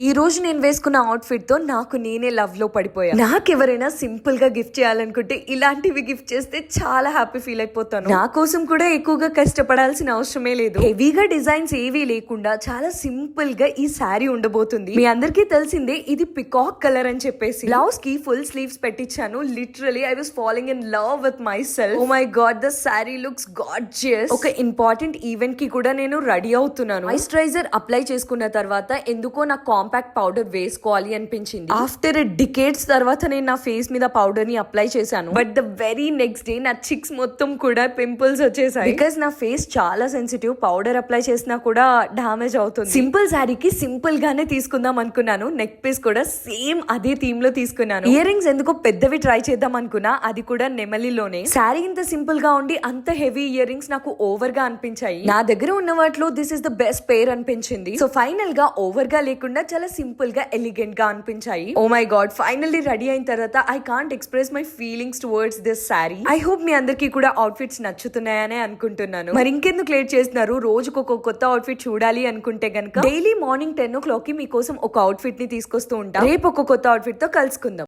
ఈ రోజు నేను వేసుకున్న అవుట్ఫిట్ తో నాకు నేనే లవ్ లో పడిపోయా. నాకెవరైనా సింపుల్ గా గిఫ్ట్ చేయాలనుకుంటే ఇలాంటివి గిఫ్ట్ చేస్తే చాలా హ్యాపీ ఫీల్ అయిపోతాను. నా కోసం కూడా ఎక్కువగా కష్టపడాల్సిన అవసరమే లేదు. హెవీగా డిజైన్స్ ఏవీ లేకుండా చాలా సింపుల్ గా ఈ శారీ ఉండబోతుంది. మీ అందరికీ తెలిసిందే ఇది పికాక్ కలర్ అని చెప్పేసి. బ్లౌజ్ కి ఫుల్ స్లీవ్స్ పెట్టించాను. Literally I was following in love with myself. Oh my god, the sari looks gorgeous. ఒక ఇంపార్టెంట్ ఈవెంట్ కి కూడా నేను రెడీ అవుతున్నాను. మాయిశ్చరైజర్ అప్లై చేసుకున్న తర్వాత ఎందుకో నా కాంపాక్ట్ పౌడర్ వేసుకోవాలి అనిపించింది. ఆఫ్టర్ డికేట్స్ తర్వాత నేను నా ఫేస్ మీద పౌడర్ ని అప్లై చేశాను. But the very next day నా చిక్స్ మొత్తం కూడా పింపుల్స్ వచ్చేసాయి. బికాస్ నా ఫేస్ చాలా సెన్సిటివ్. పౌడర్ అప్లై చేసినా కూడా డామేజ్ అవుతుంది. సింపుల్ శారీకి సింపుల్ గానే తీసుకుందాం అనుకున్నాను. నెక్ పీస్ కూడా సేమ్ అదే థీమ్ లో తీసుకున్నాను. ఇయర్ రింగ్స్ ఎందుకో పెద్దవి ట్రై చేద్దాం అనుకున్నా, అది కూడా నెమలిలోనే. శారీ ఇంత సింపుల్ గా ఉండి అంత హెవీ ఇయర్ రింగ్స్ నాకు ఓవర్ గా అనిపించాయి. నా దగ్గర ఉన్న వాటిలో this is the best pair అనిపించింది. సో ఫైనల్ గా ఓవర్ గా లేకుండా చాలా సింపుల్ గా ఎలిగెంట్ గా అనిపించాయి. Oh my god, finally ready అయిన తర్వాత I can't express my feelings towards this sari. I hope మీ అందరికీ కూడా అవుట్ఫిట్స్ నచ్చుతున్నాయనే అనుకుంటున్నాను. మరి ఇంకెందుకు లేట్ చేస్తున్నారు? రోజుకు ఒక కొత్త అవుట్ఫిట్ చూడాలి అనుకుంటే గనక డైలీ మార్నింగ్ 10 o'clock కి మీకోసం ఒక అవుట్ఫిట్ ని తీసుకొస్తూ ఉంటా. రేపు ఒక కొత్త అవుట్ఫిట్ తో కలుసుకుందాం.